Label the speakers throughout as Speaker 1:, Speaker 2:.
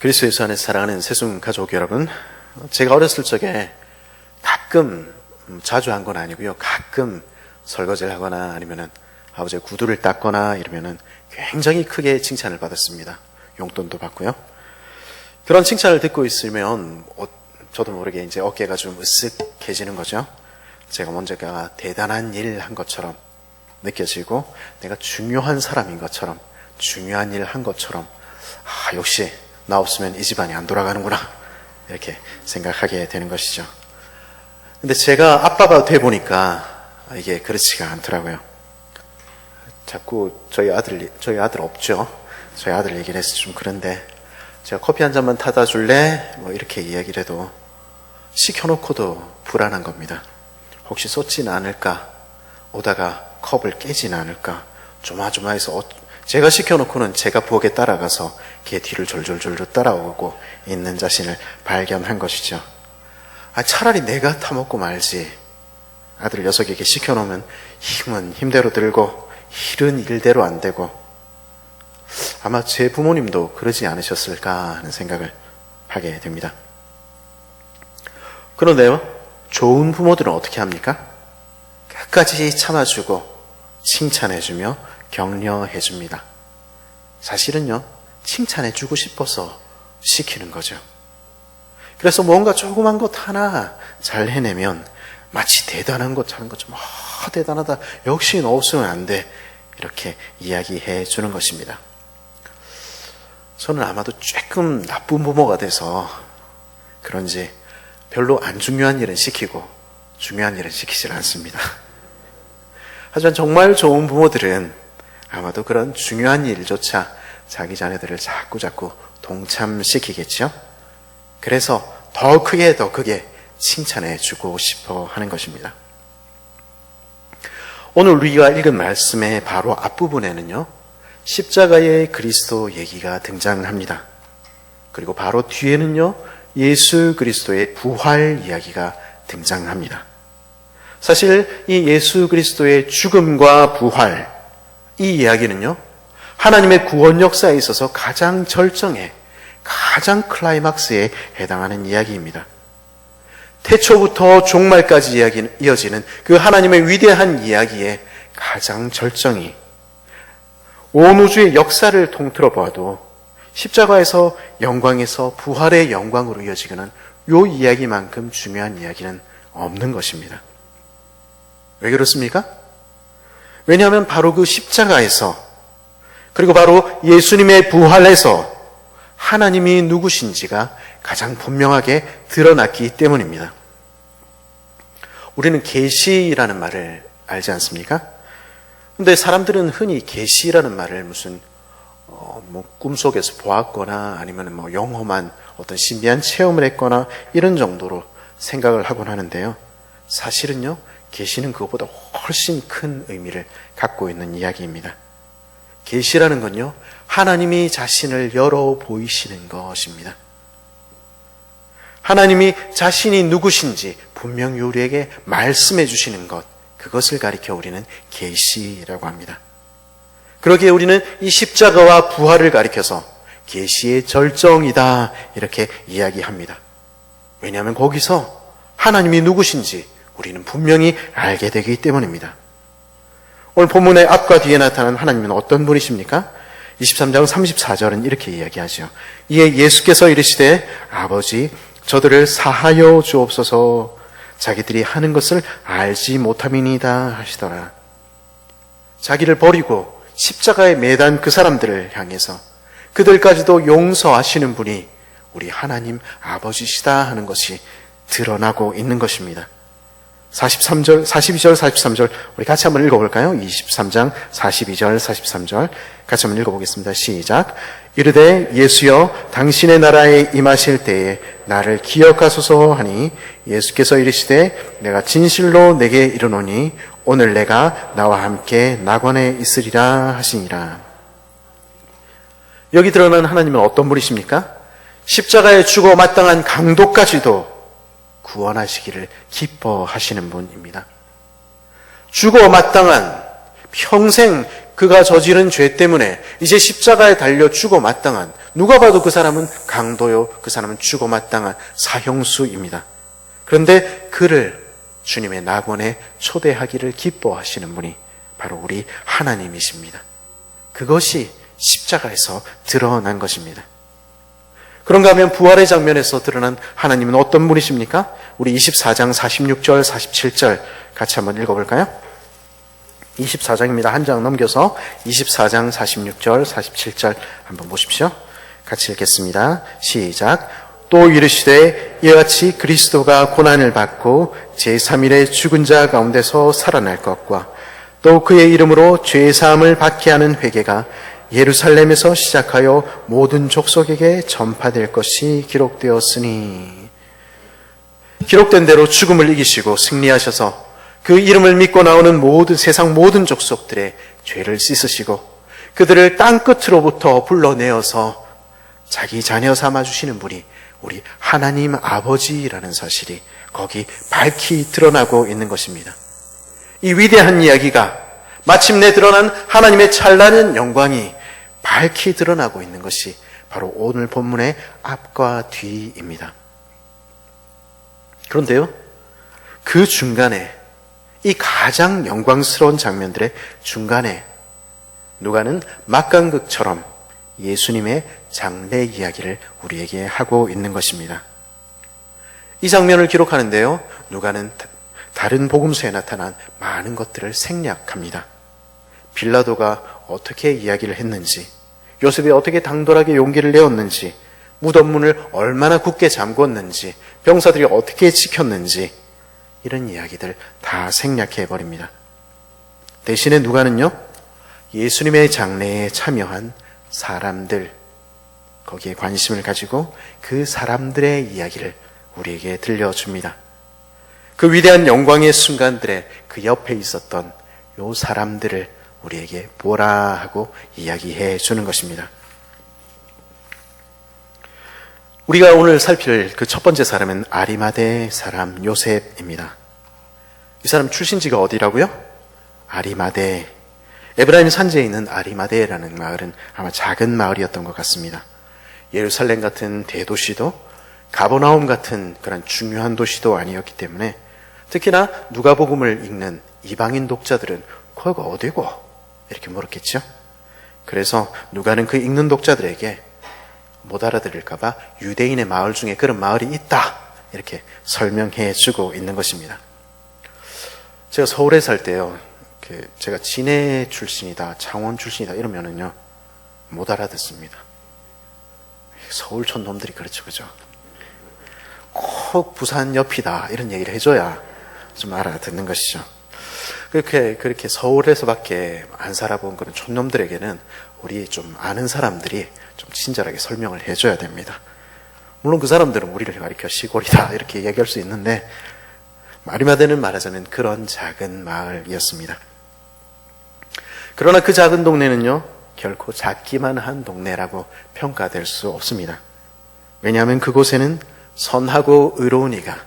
Speaker 1: 그리스도 예수 안에서 사랑하는 새순 가족 여러분, 제가 어렸을 적에 가끔, 자주 한 건 아니고요, 가끔 설거지를 하거나 아니면은 아버지의 구두를 닦거나 이러면은 굉장히 크게 칭찬을 받았습니다. 용돈도 받고요. 그런 칭찬을 듣고 있으면 저도 모르게 이제 어깨가 좀 으쓱해지는 거죠. 제가 뭔가 대단한 일 한 것처럼 느껴지고, 내가 중요한 사람인 것처럼, 중요한 일 한 것처럼, 역시 나 없으면 이 집안이 안 돌아가는구나, 이렇게 생각하게 되는 것이죠. 근데 제가 아빠가 돼 보니까 이게 그렇지가 않더라고요. 자꾸 저희 아들 없죠. 저희 아들 얘기를 해서 좀 그런데, 제가 커피 한 잔만 타다 줄래? 뭐 이렇게 이야기를 해도 시켜놓고도 불안한 겁니다. 혹시 쏟진 않을까? 오다가 컵을 깨진 않을까? 조마조마해서 제가 시켜놓고는 제가 부엌에 따라가서 걔 뒤를 졸졸졸 따라오고 있는 자신을 발견한 것이죠. 차라리 내가 타먹고 말지. 아들 녀석에게 시켜놓으면 힘은 힘대로 들고 일은 일대로 안 되고, 아마 제 부모님도 그러지 않으셨을까 하는 생각을 하게 됩니다. 그런데요, 좋은 부모들은 어떻게 합니까? 끝까지 참아주고 칭찬해주며 격려해줍니다. 사실은요, 칭찬해주고 싶어서 시키는 거죠. 그래서 뭔가 조그만 것 하나 잘 해내면 마치 대단한 것 하는 것처럼, 대단하다, 역시 너 없으면 안 돼, 이렇게 이야기해 주는 것입니다. 저는 아마도 조금 나쁜 부모가 돼서 그런지 별로 안 중요한 일은 시키고 중요한 일은 시키질 않습니다. 하지만 정말 좋은 부모들은 아마도 그런 중요한 일조차 자기 자녀들을 자꾸 동참시키겠죠. 그래서 더 크게 칭찬해 주고 싶어 하는 것입니다. 오늘 우리가 읽은 말씀의 바로 앞부분에는요, 십자가의 그리스도 얘기가 등장을 합니다. 그리고 바로 뒤에는요, 예수 그리스도의 부활 이야기가 등장합니다. 사실 이 예수 그리스도의 죽음과 부활, 이 이야기는요, 하나님의 구원 역사에 있어서 가장 절정에, 가장 클라이막스에 해당하는 이야기입니다. 태초부터 종말까지 이어지는 그 하나님의 위대한 이야기의 가장 절정이, 온 우주의 역사를 통틀어 보아도 십자가에서 영광에서 부활의 영광으로 이어지는 이 이야기만큼 중요한 이야기는 없는 것입니다. 왜 그렇습니까? 왜냐하면 바로 그 십자가에서, 그리고 바로 예수님의 부활에서 하나님이 누구신지가 가장 분명하게 드러났기 때문입니다. 우리는 계시라는 말을 알지 않습니까? 근데 사람들은 흔히 계시라는 말을 무슨 꿈속에서 보았거나 아니면 영험한 어떤 신비한 체험을 했거나 이런 정도로 생각을 하곤 하는데요. 사실은요, 계시는 그것보다 훨씬 큰 의미를 갖고 있는 이야기입니다. 계시라는 건요, 하나님이 자신을 열어 보이시는 것입니다. 하나님이 자신이 누구신지 분명히 우리에게 말씀해 주시는 것, 그것을 가리켜 우리는 계시라고 합니다. 그러기에 우리는 이 십자가와 부활을 가리켜서 계시의 절정이다, 이렇게 이야기합니다. 왜냐하면 거기서 하나님이 누구신지 우리는 분명히 알게 되기 때문입니다. 오늘 본문의 앞과 뒤에 나타난 하나님은 어떤 분이십니까? 23장 34절은 이렇게 이야기하죠. 이에 예수께서 이르시되 아버지 저들을 사하여 주옵소서, 자기들이 하는 것을 알지 못함이니이다 하시더라. 자기를 버리고 십자가에 매단 그 사람들을 향해서 그들까지도 용서하시는 분이 우리 하나님 아버지시다 하는 것이 드러나고 있는 것입니다. 42절, 43절 우리 같이 한번 읽어볼까요? 23장 42절, 43절 같이 한번 읽어보겠습니다. 시작. 이르되 예수여 당신의 나라에 임하실 때에 나를 기억하소서 하니 예수께서 이르시되 내가 진실로 내게 이르노니 오늘 내가 나와 함께 낙원에 있으리라 하시니라. 여기 드러난 하나님은 어떤 분이십니까? 십자가에 죽어 마땅한 강도까지도 구원하시기를 기뻐하시는 분입니다. 죽어 마땅한, 평생 그가 저지른 죄 때문에 이제 십자가에 달려 죽어 마땅한, 누가 봐도 그 사람은 강도요, 그 사람은 죽어 마땅한 사형수입니다. 그런데 그를 주님의 낙원에 초대하기를 기뻐하시는 분이 바로 우리 하나님이십니다. 그것이 십자가에서 드러난 것입니다. 그런가 하면 부활의 장면에서 드러난 하나님은 어떤 분이십니까? 우리 24장 46절, 47절 같이 한번 읽어볼까요? 24장입니다. 한 장 넘겨서 24장 46절, 47절 한번 보십시오. 같이 읽겠습니다. 시작. 또 이르시되 이와 같이 그리스도가 고난을 받고 제3일에 죽은 자 가운데서 살아날 것과 또 그의 이름으로 죄사함을 받게 하는 회개가 예루살렘에서 시작하여 모든 족속에게 전파될 것이 기록되었으니, 기록된 대로 죽음을 이기시고 승리하셔서 그 이름을 믿고 나오는 세상 모든 족속들의 죄를 씻으시고 그들을 땅끝으로부터 불러내어서 자기 자녀 삼아주시는 분이 우리 하나님 아버지라는 사실이 거기 밝히 드러나고 있는 것입니다. 이 위대한 이야기가 마침내 드러난 하나님의 찬란한 영광이 밝히 드러나고 있는 것이 바로 오늘 본문의 앞과 뒤입니다. 그런데요, 그 중간에, 이 가장 영광스러운 장면들의 중간에 누가는 막강극처럼 예수님의 장례 이야기를 우리에게 하고 있는 것입니다. 이 장면을 기록하는데요, 누가는 다른 복음서에 나타난 많은 것들을 생략합니다. 빌라도가 어떻게 이야기를 했는지, 요셉이 어떻게 당돌하게 용기를 내었는지, 무덤문을 얼마나 굳게 잠궜는지, 병사들이 어떻게 지켰는지, 이런 이야기들 다 생략해버립니다. 대신에 누가는요, 예수님의 장례에 참여한 사람들, 거기에 관심을 가지고 그 사람들의 이야기를 우리에게 들려줍니다. 그 위대한 영광의 순간들에 그 옆에 있었던 요 사람들을 우리에게 보라 하고 이야기해 주는 것입니다. 우리가 오늘 살필 그 첫 번째 사람은 아리마대 사람 요셉입니다. 이 사람 출신지가 어디라고요? 아리마대. 에브라임 산지에 있는 아리마대라는 마을은 아마 작은 마을이었던 것 같습니다. 예루살렘 같은 대도시도 가버나움 같은 그런 중요한 도시도 아니었기 때문에 특히나 누가복음을 읽는 이방인 독자들은 거기가 어디고? 이렇게 물었겠죠. 그래서 누가는 그 읽는 독자들에게 못 알아들을까봐 유대인의 마을 중에 그런 마을이 있다, 이렇게 설명해 주고 있는 것입니다. 제가 서울에 살 때요, 제가 진해 출신이다, 창원 출신이다 이러면은요 못 알아듣습니다. 서울촌 놈들이 그렇죠, 그죠? 꼭 부산 옆이다 이런 얘기를 해줘야 좀 알아듣는 것이죠. 그렇게 서울에서밖에 안 살아본 그런 촌놈들에게는 우리 좀 아는 사람들이 좀 친절하게 설명을 해줘야 됩니다. 물론 그 사람들은 우리를 가리켜 시골이다 이렇게 얘기할 수 있는데, 아리마대는 말하자면 그런 작은 마을이었습니다. 그러나 그 작은 동네는요 결코 작기만 한 동네라고 평가될 수 없습니다. 왜냐하면 그곳에는 선하고 의로운 이가,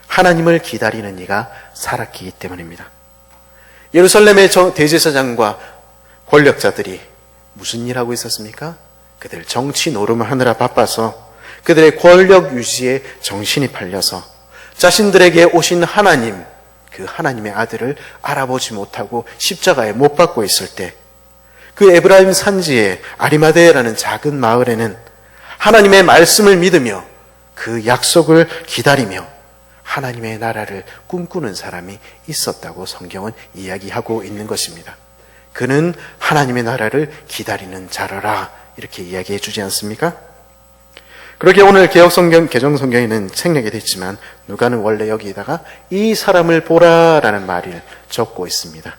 Speaker 1: 하나님을 기다리는 이가 살았기 때문입니다. 예루살렘의 대제사장과 권력자들이 무슨 일하고 있었습니까? 그들 정치 노름을 하느라 바빠서 그들의 권력 유지에 정신이 팔려서 자신들에게 오신 하나님, 그 하나님의 아들을 알아보지 못하고 십자가에 못 박고 있을 때, 그 에브라임 산지의 아리마대라는 작은 마을에는 하나님의 말씀을 믿으며 그 약속을 기다리며 하나님의 나라를 꿈꾸는 사람이 있었다고 성경은 이야기하고 있는 것입니다. 그는 하나님의 나라를 기다리는 자라라 이렇게 이야기해 주지 않습니까? 그렇게 오늘 개혁성경, 개정성경에는 생략이 됐지만 누가는 원래 여기에다가 이 사람을 보라라는 말을 적고 있습니다.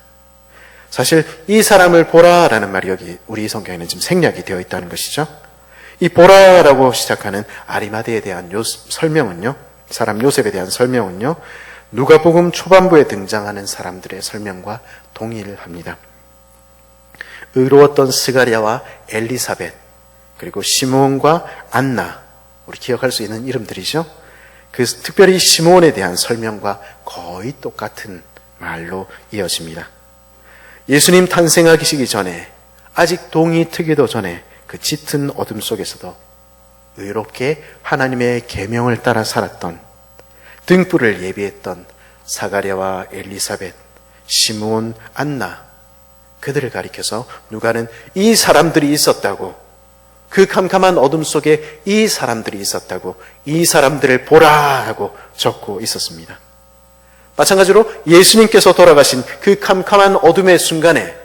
Speaker 1: 사실 이 사람을 보라라는 말이 여기 우리 성경에는 지금 생략이 되어 있다는 것이죠. 이 보라라고 시작하는 아리마대에 대한 설명은요, 사람 요셉에 대한 설명은요, 누가복음 초반부에 등장하는 사람들의 설명과 동일합니다. 의로웠던 스가랴와 엘리사벳, 그리고 시므온과 안나, 우리 기억할 수 있는 이름들이죠. 특별히 시므온에 대한 설명과 거의 똑같은 말로 이어집니다. 예수님 탄생하시기 전에, 아직 동이 트기도 전에 그 짙은 어둠 속에서도 의롭게 하나님의 계명을 따라 살았던, 등불을 예비했던 사가랴와 엘리사벳, 시므온, 안나, 그들을 가리켜서 누가는 이 사람들이 있었다고, 그 캄캄한 어둠 속에 이 사람들이 있었다고, 이 사람들을 보라 하고 적고 있었습니다. 마찬가지로 예수님께서 돌아가신 그 캄캄한 어둠의 순간에,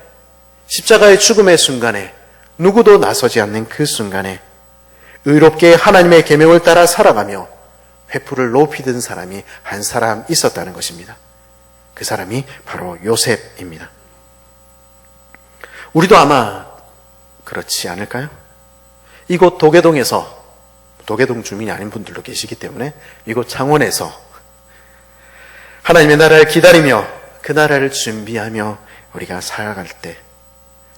Speaker 1: 십자가의 죽음의 순간에, 누구도 나서지 않는 그 순간에 의롭게 하나님의 계명을 따라 살아가며 횃불을 높이 든 사람이 한 사람 있었다는 것입니다. 그 사람이 바로 요셉입니다. 우리도 아마 그렇지 않을까요? 이곳 도계동에서, 도계동 주민이 아닌 분들도 계시기 때문에 이곳 창원에서 하나님의 나라를 기다리며 그 나라를 준비하며 우리가 살아갈 때,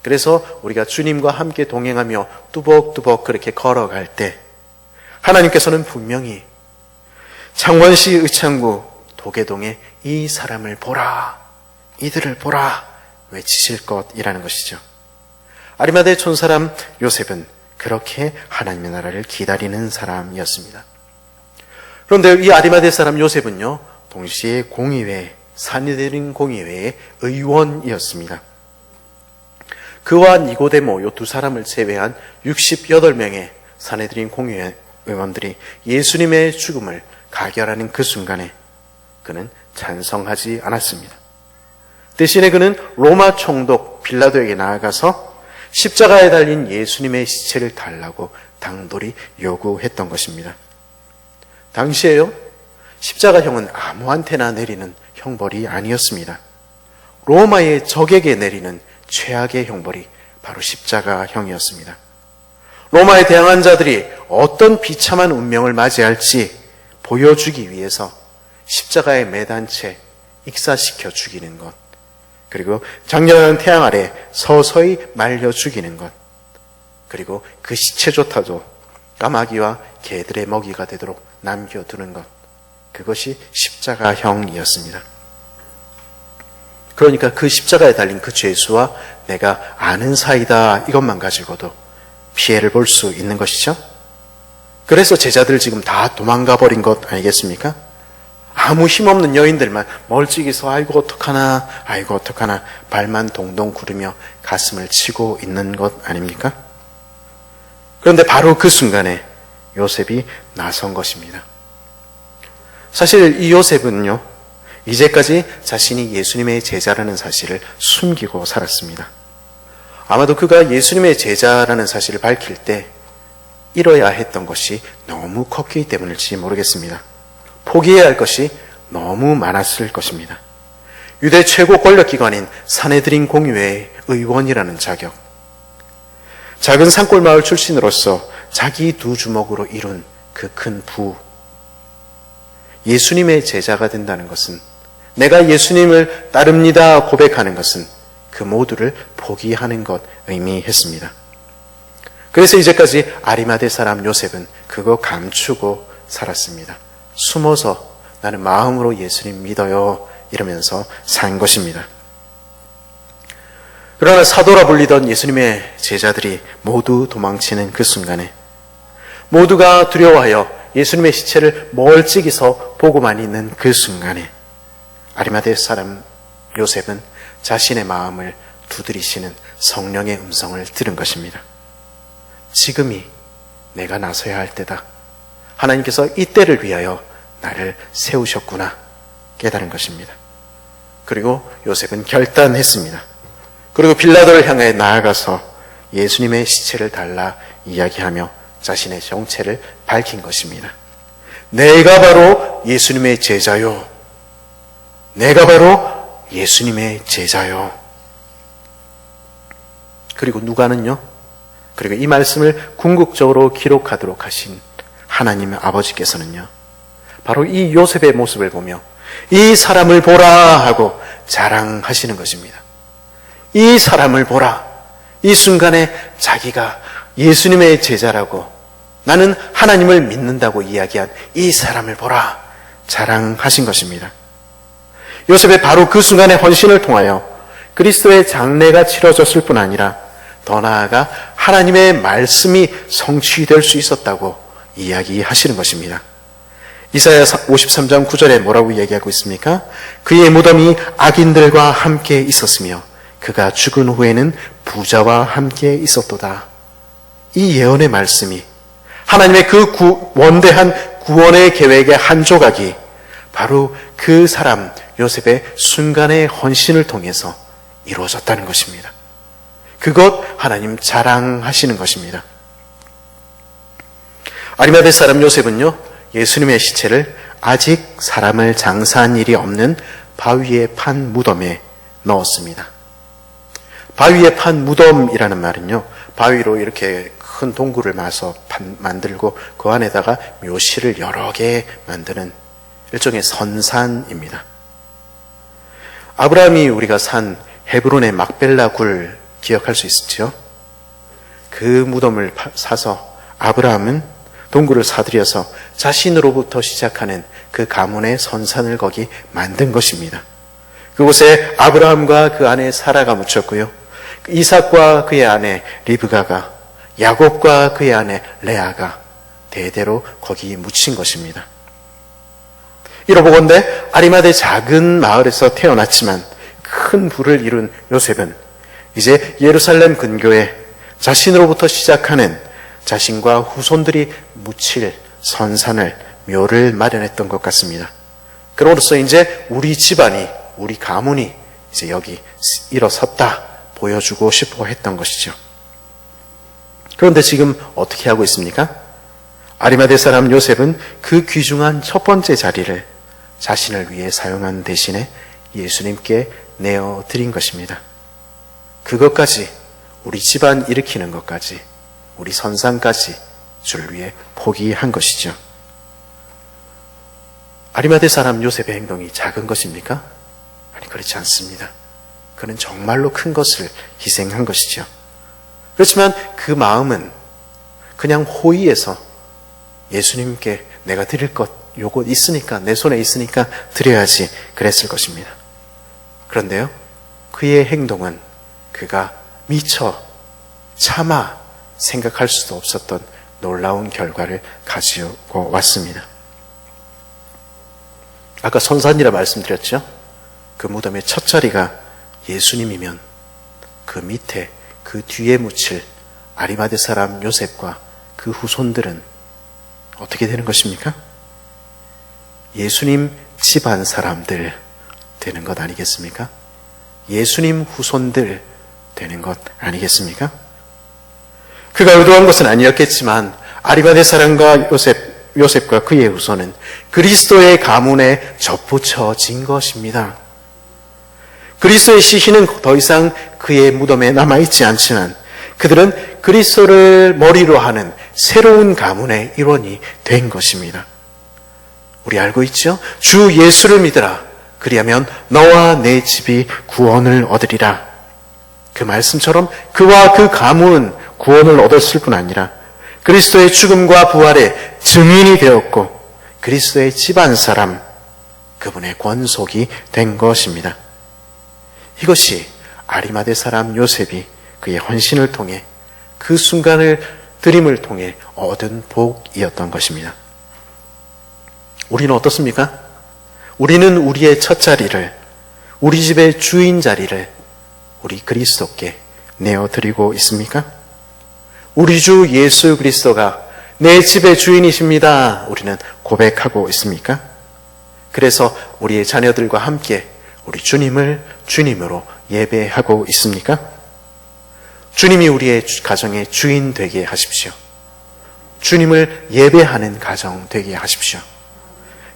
Speaker 1: 그래서 우리가 주님과 함께 동행하며 뚜벅뚜벅 그렇게 걸어갈 때 하나님께서는 분명히 창원시 의창구 도계동에 이 사람을 보라, 이들을 보라 외치실 것이라는 것이죠. 아리마대 촌사람 요셉은 그렇게 하나님의 나라를 기다리는 사람이었습니다. 그런데 이 아리마대 사람 요셉은요, 동시에 공의회, 산헤드린 공의회의 의원이었습니다. 그와 니고데모 이 두 사람을 제외한 68명의 산헤드린 공의회 의원들이 예수님의 죽음을 가결하는 그 순간에 그는 찬성하지 않았습니다. 대신에 그는 로마 총독 빌라도에게 나아가서 십자가에 달린 예수님의 시체를 달라고 당돌이 요구했던 것입니다. 당시에요, 십자가형은 아무한테나 내리는 형벌이 아니었습니다. 로마의 적에게 내리는 최악의 형벌이 바로 십자가형이었습니다. 로마에 대항한 자들이 어떤 비참한 운명을 맞이할지 보여주기 위해서 십자가에 매단 채 익사시켜 죽이는 것, 그리고 장렬한 태양 아래 서서히 말려 죽이는 것, 그리고 그 시체조차도 까마귀와 개들의 먹이가 되도록 남겨두는 것, 그것이 십자가형이었습니다. 그러니까 그 십자가에 달린 그 죄수와 내가 아는 사이다, 이것만 가지고도 피해를 볼 수 있는 것이죠. 그래서 제자들 지금 다 도망가 버린 것 아니겠습니까? 아무 힘없는 여인들만 멀찍이서 아이고 어떡하나, 아이고 어떡하나 발만 동동 구르며 가슴을 치고 있는 것 아닙니까? 그런데 바로 그 순간에 요셉이 나선 것입니다. 사실 이 요셉은요, 이제까지 자신이 예수님의 제자라는 사실을 숨기고 살았습니다. 아마도 그가 예수님의 제자라는 사실을 밝힐 때 잃어야 했던 것이 너무 컸기 때문일지 모르겠습니다. 포기해야 할 것이 너무 많았을 것입니다. 유대 최고 권력기관인 산헤드린 공의회의 의원이라는 자격, 작은 산골마을 출신으로서 자기 두 주먹으로 이룬 그 큰 부, 예수님의 제자가 된다는 것은, 내가 예수님을 따릅니다 고백하는 것은 그 모두를 포기하는 것 의미했습니다. 그래서 이제까지 아리마대 사람 요셉은 그거 감추고 살았습니다. 숨어서 나는 마음으로 예수님 믿어요 이러면서 산 것입니다. 그러나 사도라 불리던 예수님의 제자들이 모두 도망치는 그 순간에, 모두가 두려워하여 예수님의 시체를 멀찍이서 보고만 있는 그 순간에 아리마대 사람 요셉은 자신의 마음을 두드리시는 성령의 음성을 들은 것입니다. 지금이 내가 나서야 할 때다. 하나님께서 이 때를 위하여 나를 세우셨구나 깨달은 것입니다. 그리고 요셉은 결단했습니다. 그리고 빌라도를 향해 나아가서 예수님의 시체를 달라 이야기하며 자신의 정체를 밝힌 것입니다. 내가 바로 예수님의 제자요. 내가 바로 예수님의 제자요. 그리고 누가는요, 그리고 이 말씀을 궁극적으로 기록하도록 하신 하나님의 아버지께서는요, 바로 이 요셉의 모습을 보며 이 사람을 보라 하고 자랑하시는 것입니다. 이 사람을 보라. 이 순간에 자기가 예수님의 제자라고, 나는 하나님을 믿는다고 이야기한 이 사람을 보라 자랑하신 것입니다. 요셉의 바로 그 순간의 헌신을 통하여 그리스도의 장례가 치러졌을 뿐 아니라 더 나아가 하나님의 말씀이 성취될 수 있었다고 이야기하시는 것입니다. 이사야 53장 9절에 뭐라고 얘기하고 있습니까? 그의 무덤이 악인들과 함께 있었으며 그가 죽은 후에는 부자와 함께 있었도다. 이 예언의 말씀이 하나님의 그 원대한 구원의 계획의 한 조각이 바로 그 사람 요셉의 순간의 헌신을 통해서 이루어졌다는 것입니다. 그것 하나님 자랑하시는 것입니다. 아리마대 사람 요셉은요, 예수님의 시체를 아직 사람을 장사한 일이 없는 바위에 판 무덤에 넣었습니다. 바위에 판 무덤이라는 말은요, 바위로 이렇게 큰 동굴을 마서 만들고 그 안에다가 묘실을 여러 개 만드는 일종의 선산입니다. 아브라함이 우리가 산 헤브론의 막벨라 굴 기억할 수 있죠? 그 무덤을 사서 아브라함은 동굴을 사들여서 자신으로부터 시작하는 그 가문의 선산을 거기 만든 것입니다. 그곳에 아브라함과 그 아내 사라가 묻혔고요. 이삭과 그의 아내 리브가가, 야곱과 그의 아내 레아가 대대로 거기 묻힌 것입니다. 이러보건대 아리마대 작은 마을에서 태어났지만 큰 부를 이룬 요셉은 이제 예루살렘 근교에 자신으로부터 시작하는 자신과 후손들이 묻힐 선산을, 묘를 마련했던 것 같습니다. 그로써 이제 우리 집안이, 우리 가문이 이제 여기 일어섰다 보여주고 싶어 했던 것이죠. 그런데 지금 어떻게 하고 있습니까? 아리마대 사람 요셉은 그 귀중한 첫 번째 자리를 자신을 위해 사용한 대신에 예수님께 내어드린 것입니다. 그것까지, 우리 집안 일으키는 것까지, 우리 선산까지 주를 위해 포기한 것이죠. 아리마대 사람 요셉의 행동이 작은 것입니까? 아니, 그렇지 않습니다. 그는 정말로 큰 것을 희생한 것이죠. 그렇지만 그 마음은 그냥 호의해서 예수님께 내가 드릴 것, 요거 있으니까, 내 손에 있으니까 드려야지 그랬을 것입니다. 그런데요, 그의 행동은 그가 미처 차마 생각할 수도 없었던 놀라운 결과를 가지고 왔습니다. 아까 선산이라 말씀드렸죠? 그 무덤의 첫 자리가 예수님이면 그 밑에, 그 뒤에 묻힐 아리마대 사람 요셉과 그 후손들은 어떻게 되는 것입니까? 예수님 집안 사람들 되는 것 아니겠습니까? 예수님 후손들 되는 것 아니겠습니까? 그가 의도한 것은 아니었겠지만 아리마대 사람과 요셉과 그의 후손은 그리스도의 가문에 접붙여진 것입니다. 그리스도의 시신은 더 이상 그의 무덤에 남아있지 않지만 그들은 그리스도를 머리로 하는 새로운 가문의 일원이 된 것입니다. 우리 알고 있죠? 주 예수를 믿으라. 그리하면 너와 내 집이 구원을 얻으리라. 그 말씀처럼 그와 그 가문은 구원을 얻었을 뿐 아니라 그리스도의 죽음과 부활의 증인이 되었고 그리스도의 집안 사람, 그분의 권속이 된 것입니다. 이것이 아리마대 사람 요셉이 그의 헌신을 통해 그 순간을 드림을 통해 얻은 복이었던 것입니다. 우리는 어떻습니까? 우리는 우리의 첫 자리를, 우리 집의 주인 자리를 우리 그리스도께 내어드리고 있습니까? 우리 주 예수 그리스도가 내 집의 주인이십니다. 우리는 고백하고 있습니까? 그래서 우리의 자녀들과 함께 우리 주님을 주님으로 예배하고 있습니까? 주님이 우리의 가정의 주인 되게 하십시오. 주님을 예배하는 가정 되게 하십시오.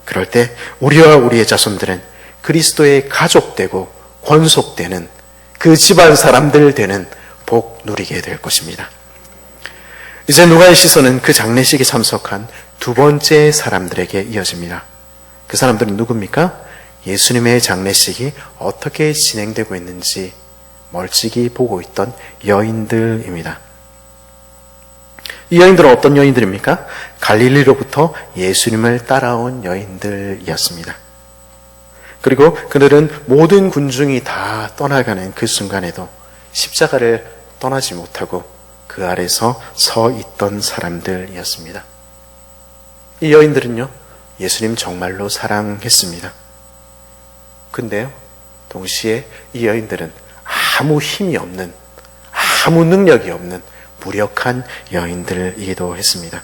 Speaker 1: 그럴 때 우리와 우리의 자손들은 그리스도의 가족되고 권속되는 그 집안 사람들 되는 복 누리게 될 것입니다. 이제 누가의 시선은 그 장례식에 참석한 두 번째 사람들에게 이어집니다. 그 사람들은 누굽니까? 예수님의 장례식이 어떻게 진행되고 있는지 멀찍이 보고 있던 여인들입니다. 이 여인들은 어떤 여인들입니까? 갈릴리로부터 예수님을 따라온 여인들이었습니다. 그리고 그들은 모든 군중이 다 떠나가는 그 순간에도 십자가를 떠나지 못하고 그 아래서 서 있던 사람들이었습니다. 이 여인들은요, 예수님 정말로 사랑했습니다. 근데요, 동시에 이 여인들은 아무 힘이 없는, 아무 능력이 없는 무력한 여인들이기도 했습니다.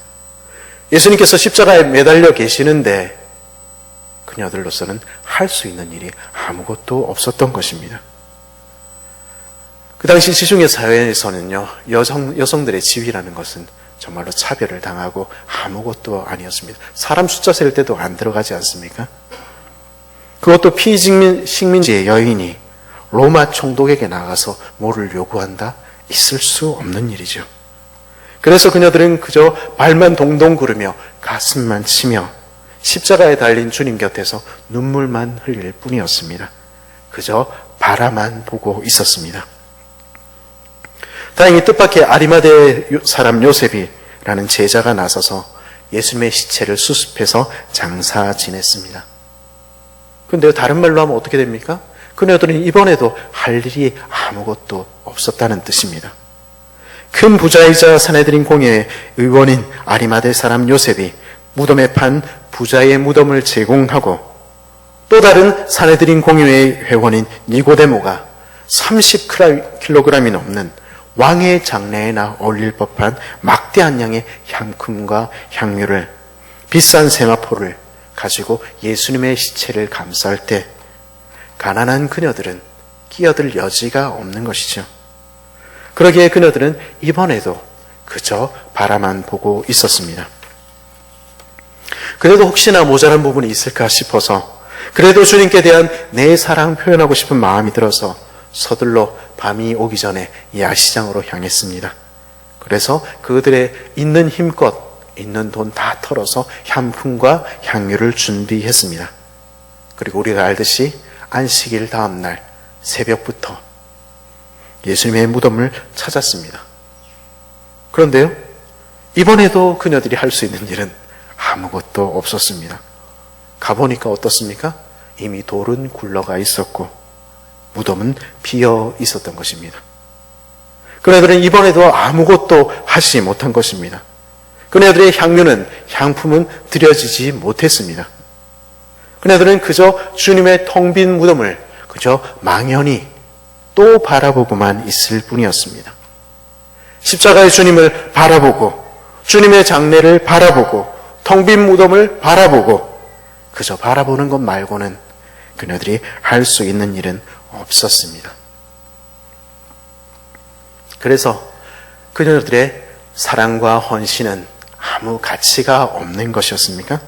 Speaker 1: 예수님께서 십자가에 매달려 계시는데 그녀들로서는 할 수 있는 일이 아무것도 없었던 것입니다. 그 당시 지중해 사회에서는요, 여성들의 지위라는 것은 정말로 차별을 당하고 아무것도 아니었습니다. 사람 숫자 셀 때도 안 들어가지 않습니까? 그것도 피식민지의 여인이 로마 총독에게 나가서 뭐를 요구한다? 있을 수 없는 일이죠. 그래서 그녀들은 그저 발만 동동 구르며 가슴만 치며 십자가에 달린 주님 곁에서 눈물만 흘릴 뿐이었습니다. 그저 바라만 보고 있었습니다. 다행히 뜻밖의 아리마대 사람 요셉이라는 제자가 나서서 예수님의 시체를 수습해서 장사 지냈습니다. 근데 다른 말로 하면 어떻게 됩니까? 그녀들은 이번에도 할 일이 아무것도 없었다는 뜻입니다. 큰 부자이자 사내들인 공회의 의원인 아리마대 사람 요셉이 무덤에 판 부자의 무덤을 제공하고 또 다른 사내들인 공회의 회원인 니고데모가 30kg이 넘는 왕의 장례에나 어울릴 법한 막대한 양의 향품과 향유를, 비싼 세마포를 가지고 예수님의 시체를 감쌀 때 가난한 그녀들은 끼어들 여지가 없는 것이죠. 그러기에 그녀들은 이번에도 그저 바라만 보고 있었습니다. 그래도 혹시나 모자란 부분이 있을까 싶어서, 그래도 주님께 대한 내 사랑 표현하고 싶은 마음이 들어서 서둘러 밤이 오기 전에 야시장으로 향했습니다. 그래서 그들의 있는 힘껏 있는 돈 다 털어서 향품과 향유를 준비했습니다. 그리고 우리가 알듯이 안식일 다음 날 새벽부터 예수님의 무덤을 찾았습니다. 그런데요, 이번에도 그녀들이 할 수 있는 일은 아무것도 없었습니다. 가보니까 어떻습니까? 이미 돌은 굴러가 있었고 무덤은 비어 있었던 것입니다. 그녀들은 이번에도 아무것도 하지 못한 것입니다. 그녀들의 향품은 드려지지 못했습니다. 그녀들은 그저 주님의 텅 빈 무덤을 그저 망연히 또 바라보고만 있을 뿐이었습니다. 십자가의 주님을 바라보고, 주님의 장례를 바라보고, 텅 빈 무덤을 바라보고, 그저 바라보는 것 말고는 그녀들이 할 수 있는 일은 없었습니다. 그래서 그녀들의 사랑과 헌신은 아무 가치가 없는 것이었습니까?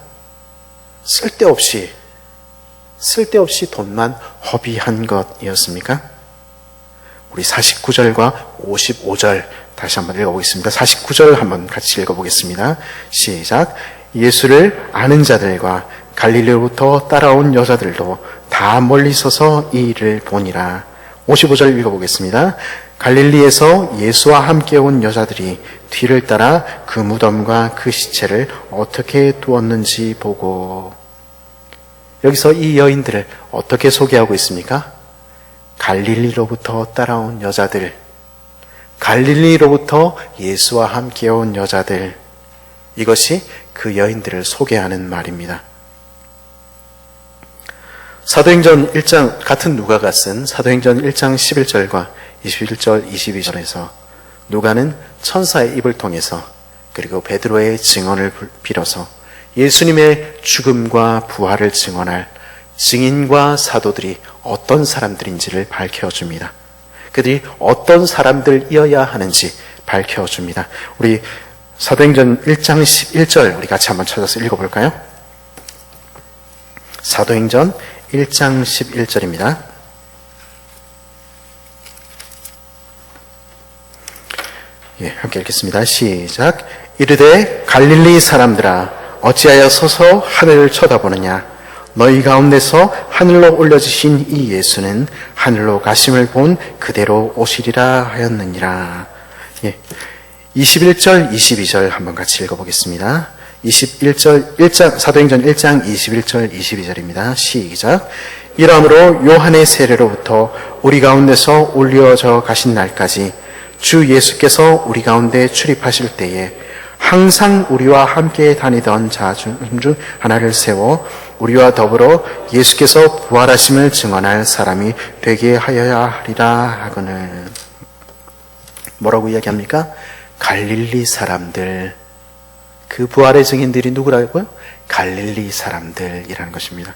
Speaker 1: 쓸데없이 돈만 허비한 것이었습니까? 우리 49절과 55절 다시 한번 읽어보겠습니다. 49절 한번 같이 읽어보겠습니다. 시작. 예수를 아는 자들과 갈릴리로부터 따라온 여자들도 다 멀리 서서 이 일을 보니라. 55절 읽어보겠습니다. 갈릴리에서 예수와 함께 온 여자들이 뒤를 따라 그 무덤과 그 시체를 어떻게 두었는지 보고. 여기서 이 여인들을 어떻게 소개하고 있습니까? 갈릴리로부터 따라온 여자들, 갈릴리로부터 예수와 함께 온 여자들, 이것이 그 여인들을 소개하는 말입니다. 사도행전 1장, 같은 누가가 쓴 사도행전 1장 11절과 21절, 22절에서 누가는 천사의 입을 통해서 그리고 베드로의 증언을 빌어서 예수님의 죽음과 부활을 증언할 증인과 사도들이 어떤 사람들인지를 밝혀줍니다. 그들이 어떤 사람들이어야 하는지 밝혀줍니다. 우리 사도행전 1장 11절 우리 같이 한번 찾아서 읽어볼까요? 사도행전 1장 11절입니다. 예, 함께 읽겠습니다. 시작. 이르되 갈릴리 사람들아 어찌하여 서서 하늘을 쳐다보느냐. 너희 가운데서 하늘로 올려지신 이 예수는 하늘로 가심을 본 그대로 오시리라 하였느니라. 예, 21절 22절 한번 같이 읽어보겠습니다. 사도행전 1장 21절 22절입니다. 시작. 이러므로 요한의 세례로부터 우리 가운데서 올려져 가신 날까지 주 예수께서 우리 가운데 출입하실 때에 항상 우리와 함께 다니던 자 중 하나를 세워 우리와 더불어 예수께서 부활하심을 증언할 사람이 되게 하여야 하리라 하거늘. 뭐라고 이야기합니까? 갈릴리 사람들. 그 부활의 증인들이 누구라고요? 갈릴리 사람들이라는 것입니다.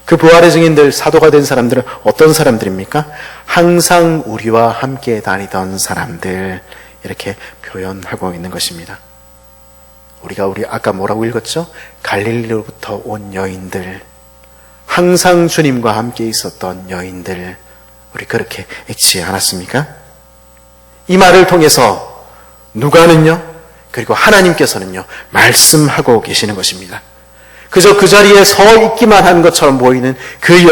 Speaker 1: 그 부활의 증인들, 사도가 된 사람들은 어떤 사람들입니까? 항상 우리와 함께 다니던 사람들, 이렇게 표현하고 있는 것입니다. 우리가 아까 뭐라고 읽었죠? 갈릴리로부터 온 여인들, 항상 주님과 함께 있었던 여인들, 우리 그렇게 읽지 않았습니까? 이 말을 통해서 누가는요, 그리고 하나님께서는요, 말씀하고 계시는 것입니다. 그저 그 자리에 서 있기만 한 것처럼 보이는 그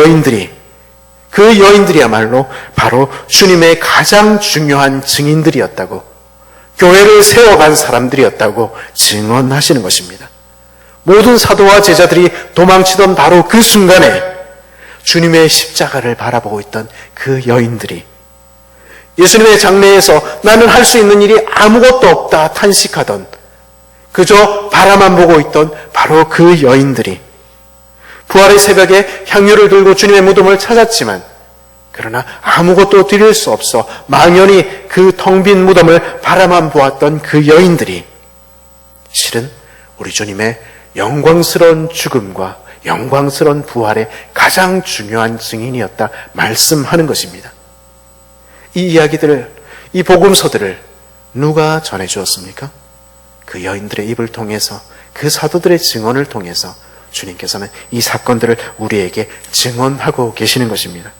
Speaker 1: 여인들이야말로 바로 주님의 가장 중요한 증인들이었다고, 교회를 세워간 사람들이었다고 증언하시는 것입니다. 모든 사도와 제자들이 도망치던 바로 그 순간에 주님의 십자가를 바라보고 있던 그 여인들이, 예수님의 장례에서 나는 할 수 있는 일이 아무것도 없다 탄식하던, 그저 바라만 보고 있던 바로 그 여인들이 부활의 새벽에 향유를 들고 주님의 무덤을 찾았지만, 그러나 아무것도 드릴 수 없어 망연히 그 텅 빈 무덤을 바라만 보았던 그 여인들이 실은 우리 주님의 영광스러운 죽음과 영광스러운 부활의 가장 중요한 증인이었다 말씀하는 것입니다. 이 이야기들을, 이 복음서들을 누가 전해주었습니까? 그 여인들의 입을 통해서, 그 사도들의 증언을 통해서 주님께서는 이 사건들을 우리에게 증언하고 계시는 것입니다.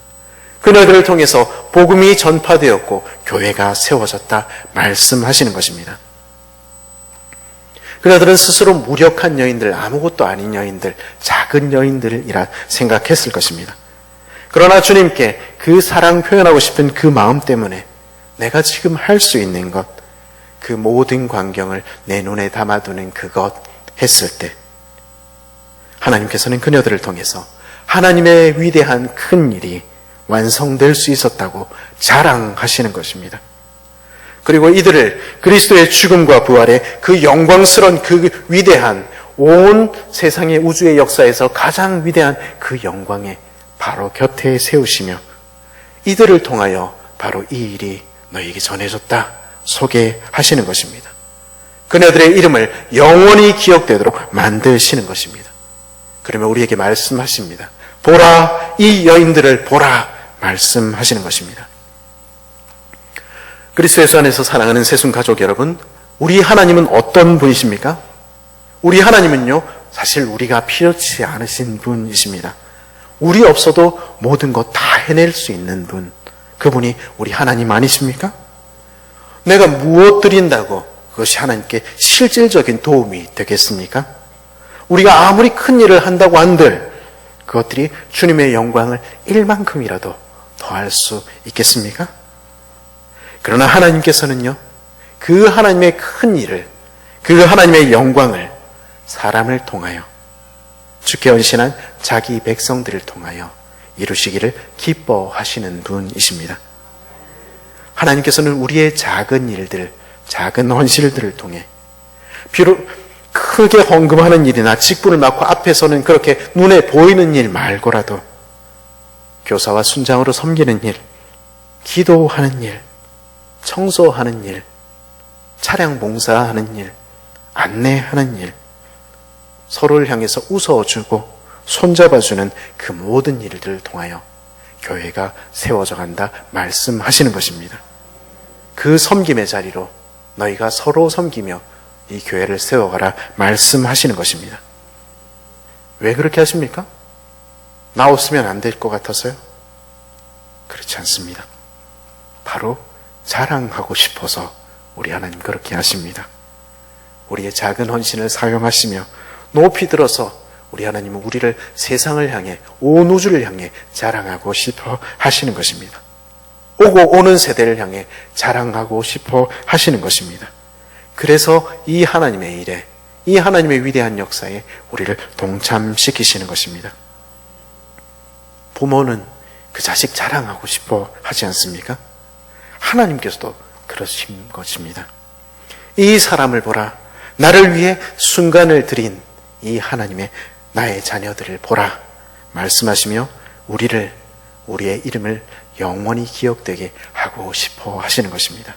Speaker 1: 그녀들을 통해서 복음이 전파되었고 교회가 세워졌다 말씀하시는 것입니다. 그녀들은 스스로 무력한 여인들, 아무것도 아닌 여인들, 작은 여인들이라 생각했을 것입니다. 그러나 주님께 그 사랑 표현하고 싶은 그 마음 때문에 내가 지금 할 수 있는 것, 그 모든 광경을 내 눈에 담아두는 그것 했을 때 하나님께서는 그녀들을 통해서 하나님의 위대한 큰 일이 완성될 수 있었다고 자랑하시는 것입니다. 그리고 이들을 그리스도의 죽음과 부활의 그 영광스러운 그 위대한, 온 세상의 우주의 역사에서 가장 위대한 그 영광에 바로 곁에 세우시며 이들을 통하여 바로 이 일이 너에게 전해졌다 소개하시는 것입니다. 그녀들의 이름을 영원히 기억되도록 만드시는 것입니다. 그러면 우리에게 말씀하십니다. 보라, 이 여인들을 보라 말씀하시는 것입니다. 그리스도 예수 안에서 사랑하는 새순 가족 여러분, 우리 하나님은 어떤 분이십니까? 우리 하나님은요, 사실 우리가 필요치 않으신 분이십니다. 우리 없어도 모든 것 다 해낼 수 있는 분, 그분이 우리 하나님 아니십니까? 내가 무엇 드린다고 그것이 하나님께 실질적인 도움이 되겠습니까? 우리가 아무리 큰 일을 한다고 한들 그것들이 주님의 영광을 1만큼이라도 더할 수 있겠습니까? 그러나 하나님께서는요, 그 하나님의 큰 일을, 그 하나님의 영광을 사람을 통하여, 주께 헌신한 자기 백성들을 통하여 이루시기를 기뻐하시는 분이십니다. 하나님께서는 우리의 작은 일들, 작은 헌신들을 통해 비록 크게 헌금하는 일이나 직분을 맡고 앞에서는 그렇게 눈에 보이는 일 말고라도 교사와 순장으로 섬기는 일, 기도하는 일, 청소하는 일, 차량 봉사하는 일, 안내하는 일, 서로를 향해서 웃어주고 손잡아주는 그 모든 일들을 통하여 교회가 세워져 간다 말씀하시는 것입니다. 그 섬김의 자리로 너희가 서로 섬기며 이 교회를 세워가라 말씀하시는 것입니다. 왜 그렇게 하십니까? 나 없으면 안 될 것 같아서요? 그렇지 않습니다. 바로 자랑하고 싶어서 우리 하나님 그렇게 하십니다. 우리의 작은 헌신을 사용하시며 높이 들어서 우리 하나님은 우리를 세상을 향해, 온 우주를 향해 자랑하고 싶어 하시는 것입니다. 오고 오는 세대를 향해 자랑하고 싶어 하시는 것입니다. 그래서 이 하나님의 일에, 이 하나님의 위대한 역사에 우리를 동참시키시는 것입니다. 부모는 그 자식 자랑하고 싶어 하지 않습니까? 하나님께서도 그러신 것입니다. 이 사람을 보라. 나를 위해 순간을 들인 이 하나님의 나의 자녀들을 보라. 말씀하시며 우리의 이름을 영원히 기억되게 하고 싶어 하시는 것입니다.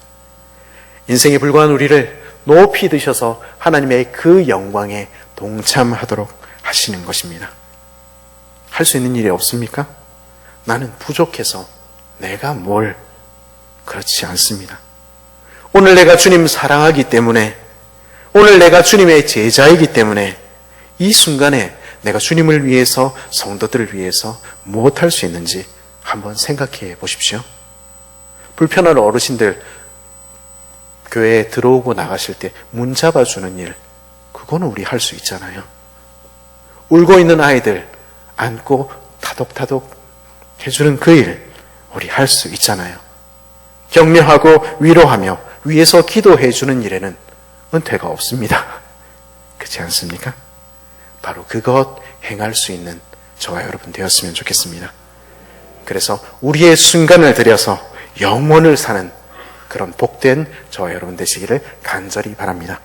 Speaker 1: 인생에 불과한 우리를 높이 드셔서 하나님의 그 영광에 동참하도록 하시는 것입니다. 할 수 있는 일이 없습니까? 나는 부족해서 내가 뭘, 그렇지 않습니다. 오늘 내가 주님 사랑하기 때문에, 오늘 내가 주님의 제자이기 때문에 이 순간에 내가 주님을 위해서, 성도들을 위해서 무엇 할 수 있는지 한번 생각해 보십시오. 불편한 어르신들 교회에 들어오고 나가실 때 문 잡아주는 일, 그거는 우리 할 수 있잖아요. 울고 있는 아이들 안고 타독타독 해주는 그 일, 우리 할 수 있잖아요. 격려하고 위로하며 위에서 기도해주는 일에는 은퇴가 없습니다. 그렇지 않습니까? 바로 그것 행할 수 있는 저와 여러분 되었으면 좋겠습니다. 그래서 우리의 순간을 들여서 영원을 사는 그런 복된 저와 여러분 되시기를 간절히 바랍니다.